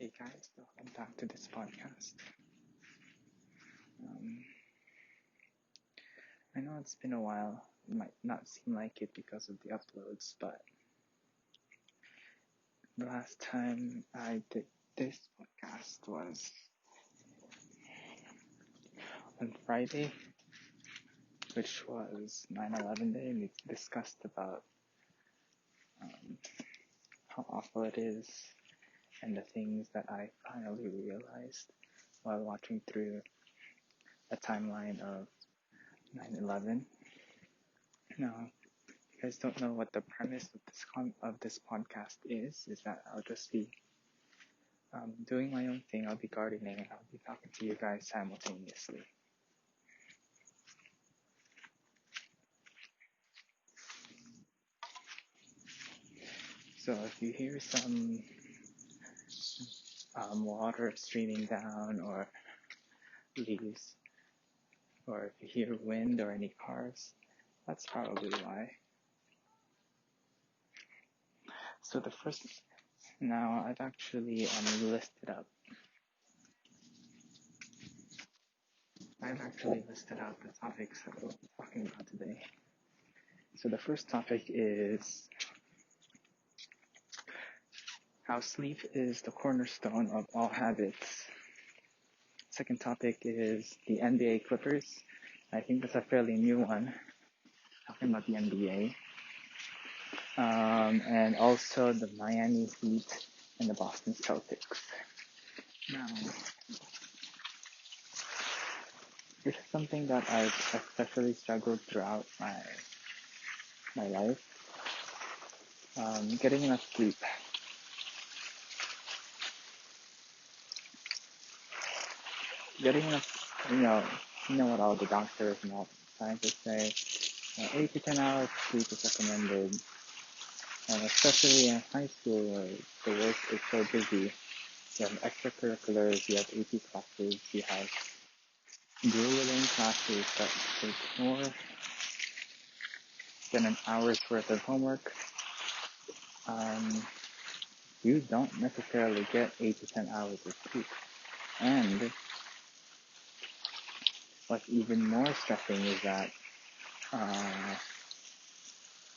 Hey guys, welcome back to this podcast. Um, I know it's been a while. It might not seem like it because of the uploads, but the last time I did this podcast was on Friday, which was 9/11 day, and we discussed about um, how awful it is and the things that I finally realized while watching through a timeline of 9/11. Now, you guys don't know what the premise of this podcast is that I'll just be doing my own thing. I'll be gardening and I'll be talking to you guys simultaneously. So if you hear some water streaming down or leaves, or if you hear wind or any cars, that's probably why. So now I've actually listed up. I've actually listed out the topics that we'll be talking about today. So the first topic is how sleep is the cornerstone of all habits. Second topic is the NBA Clippers. I think that's a fairly new one, talking about the NBA. And also the Miami Heat and the Boston Celtics. Now, this is something that I've especially struggled throughout my life. Getting enough sleep. Getting enough, you know what all the doctors and all the scientists say. 8 to 10 hours of sleep is recommended. And especially in high school where the work is so busy. You have extracurriculars, you have AP classes, you have grueling classes that take more than an hour's worth of homework. You don't necessarily get 8 to 10 hours of sleep. And what's even more stressing is that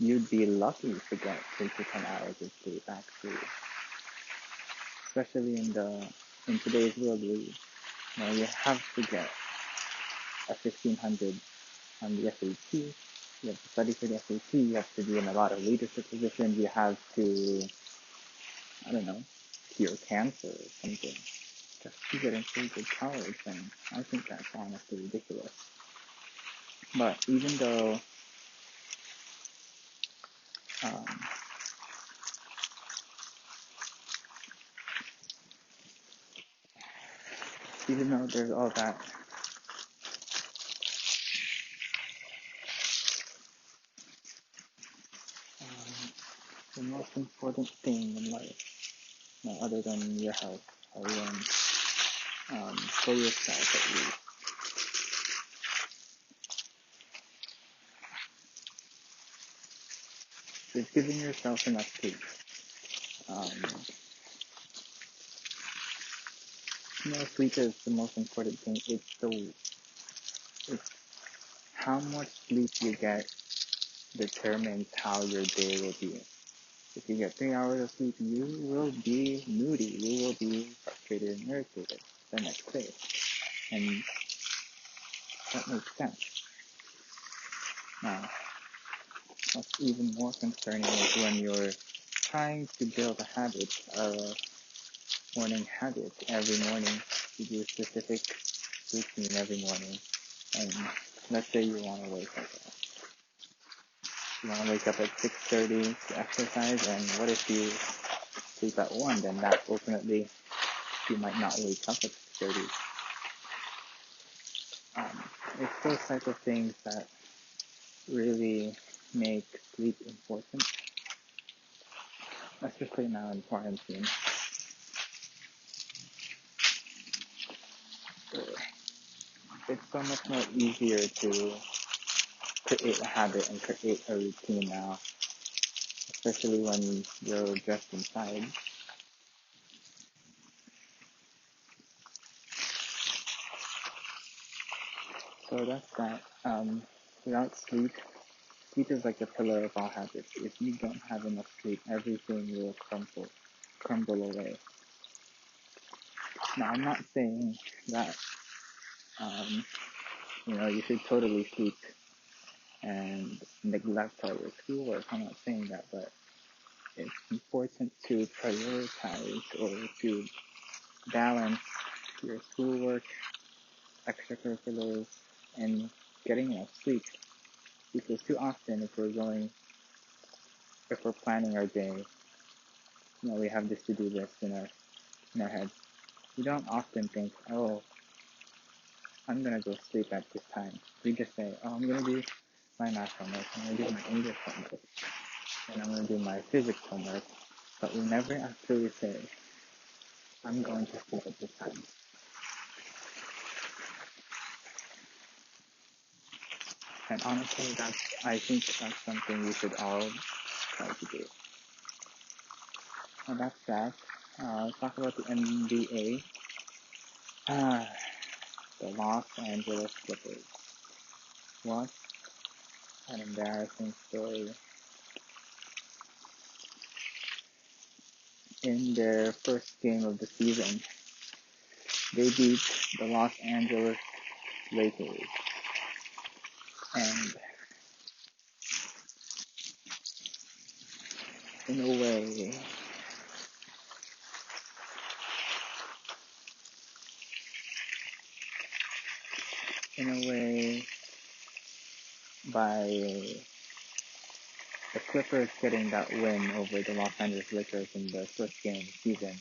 you'd be lucky to get 8 to 10 hours of sleep, actually. Especially in today's world, you have to get a 1500 on the SAT. You have to study for the SAT. You have to be in a lot of leadership positions. You have to, I don't know, cure cancer or something just to get into a good college. And I think that's honestly ridiculous. But even though there's all that, the most important thing in life, other than your health, or even for yourself at least, is giving yourself enough sleep. Sleep is the most important thing. It's how much sleep you get determines how your day will be. If you get 3 hours of sleep, you will be moody. You will be frustrated and irritated the next day. And that makes sense. Now, what's even more concerning is when you're trying to build a habit, a morning habit. Every morning, you do a specific routine every morning. And let's say you want to wake up. You want to wake up at 6:30 to exercise, and what if you sleep at 1? Then that ultimately, you might not wake up at 6:30. It's those type of things that really make sleep important, especially now in quarantine. It's so much more easier to create a habit and create a routine now, especially when you're just inside. So that's that. Without sleep, sleep is like the pillar of all habits. If you don't have enough sleep, everything will crumble away. Now, I'm not saying that um, you should totally sleep and neglect all your schoolwork. I'm not saying that, but it's important to prioritize or to balance your schoolwork, extracurriculars, and getting enough sleep. Because too often, if we're planning our day, we have this to-do list in our head. We don't often think, oh, I'm gonna go sleep at this time. We just say, oh, I'm gonna do my math homework, I'm gonna do my English homework, and I'm gonna do my physics homework. But we never actually say, I'm going to sleep at this time. And honestly, I think that's something we should all try to do. And that's that. Let's talk about the NBA. The Los Angeles Clippers. What an embarrassing story. In their first game of the season, they beat the Los Angeles Lakers. And in a way, by the Clippers getting that win over the Los Angeles Lakers in the first game of the season,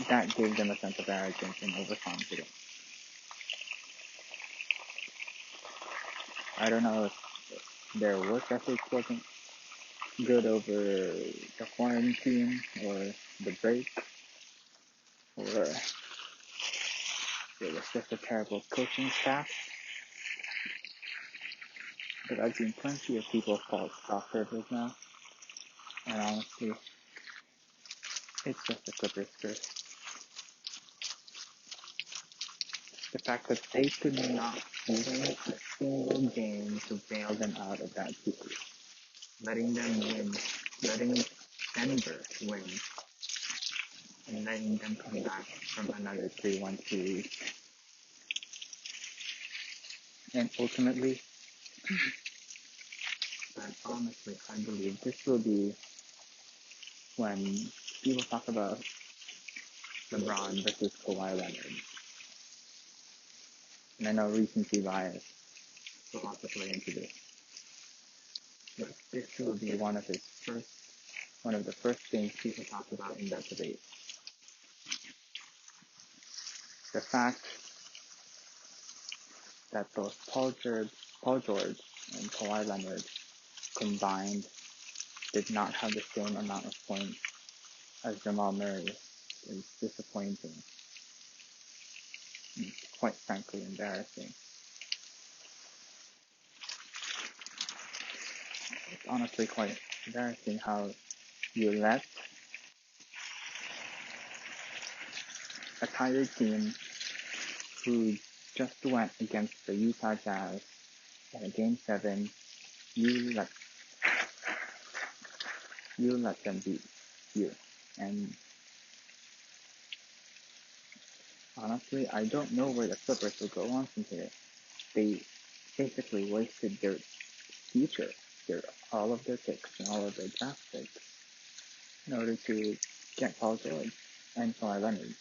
that gave them a sense of arrogance and overconfidence. I don't know if their work ethic wasn't good over the quarantine or the break, or it was just a terrible coaching staff. But I've seen plenty of people call it stock servers now, and honestly, it's just a Clippers curse. The fact that they could not win a single game to bail them out of that series, letting Denver win, and letting them come back from another 3-1 series. And ultimately, and honestly, I believe this will be when people talk about LeBron versus Kawhi Leonard. And I know recency bias will also play into this. But this will be one of the first things people talk about in that debate. The fact that both Paul George and Kawhi Leonard combined did not have the same amount of points as Jamal Murray is disappointing. And quite frankly embarrassing. It's honestly quite embarrassing how you let a tired team who just went against the Utah Jazz in a Game 7, you let them beat you. And honestly, I don't know where the Clippers will go on from here. They basically wasted their future, all of their picks and all of their draft picks in order to get Paul George and Kawhi Leonard.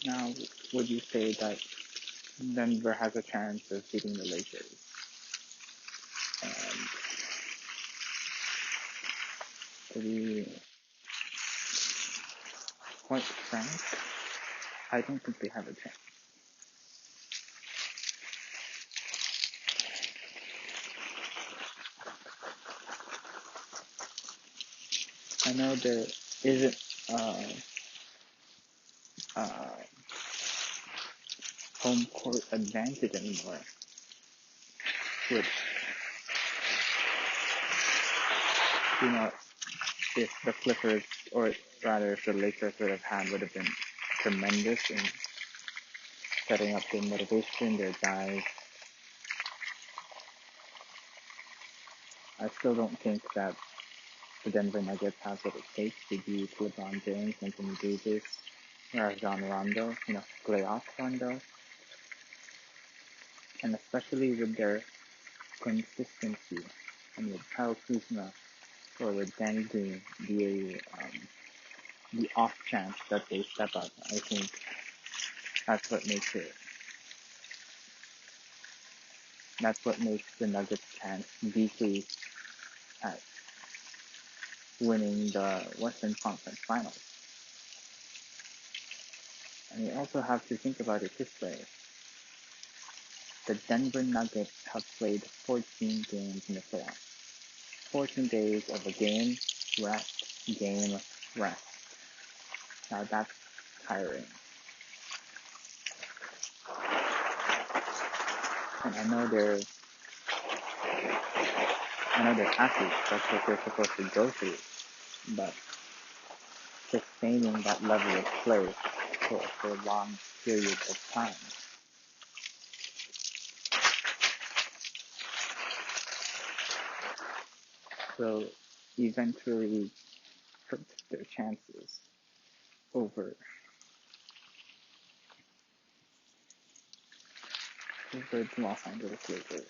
Now, would you say that Denver has a chance of beating the Lakers? And to be quite frank, I don't think they have a chance. I know there isn't uh, home court advantage anymore, which, you know, if the Clippers, or rather if the Lakers would have had, would have been tremendous in setting up their motivation, their guys. I still don't think that the Denver Nuggets have what it takes to beat LeBron James, Anthony Davis, Rajon Rondo, playoff Rondo, and especially with their consistency and with Kyle Kuzma or with Danny Green, the off chance that they step up. I think that's what makes it. That's what makes the Nuggets' chance decrease at winning the Western Conference Finals. And you also have to think about it this way. The Denver Nuggets have played 14 games in the playoffs. 14 days of a game, rest, game, rest. Now that's tiring. And I know they're athletes, that's what they're supposed to go through. But sustaining that level of play for long periods of time. So eventually hurts their chances over the Los Angeles Lakers.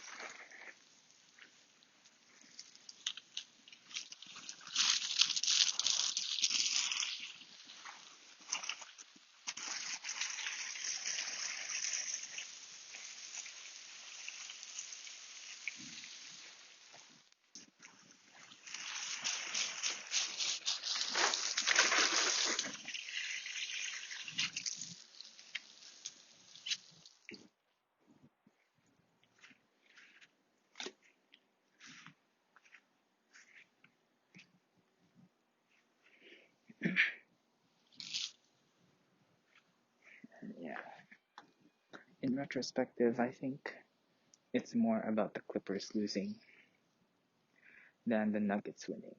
Yeah. In retrospective, I think it's more about the Clippers losing than the Nuggets winning.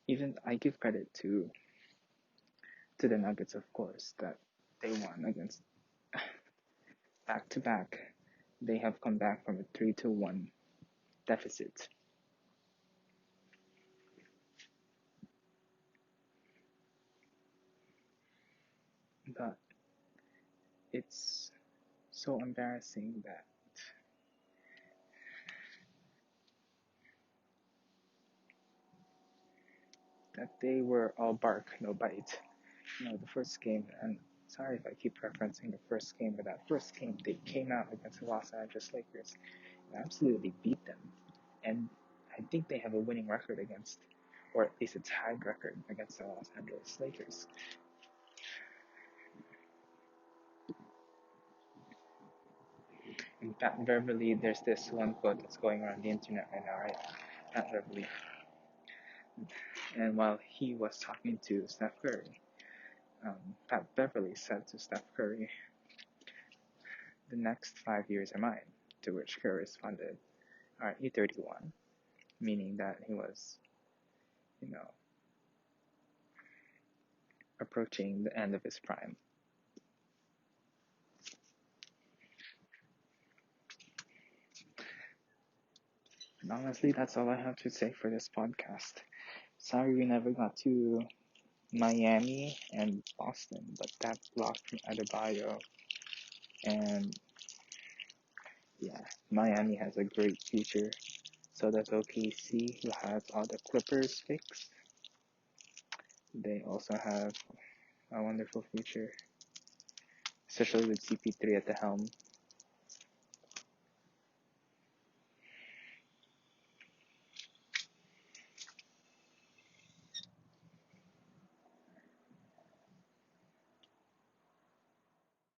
Even I give credit to the Nuggets, of course, that they won against back to back. They have come back from a 3-1 deficit. But it's so embarrassing that they were all bark, no bite. The first game, and sorry if I keep referencing the first game, but that first game they came out against the Los Angeles Lakers and absolutely beat them. And I think they have a winning record against, or at least a tied record against the Los Angeles Lakers. In Pat Beverly, there's this one quote that's going around the internet right now, right? Pat Beverly. And while he was talking to Steph Curry, Pat Beverly said to Steph Curry, "The next 5 years are mine," to which Curry responded, "Aren't you 31?" Meaning that he was, approaching the end of his prime. And honestly, that's all I have to say for this podcast. Sorry we never got to Miami and Boston, but that blocked from Adebayo. And yeah, Miami has a great future. So does OKC, who has all the Clippers fixed. They also have a wonderful future, especially with CP3 at the helm.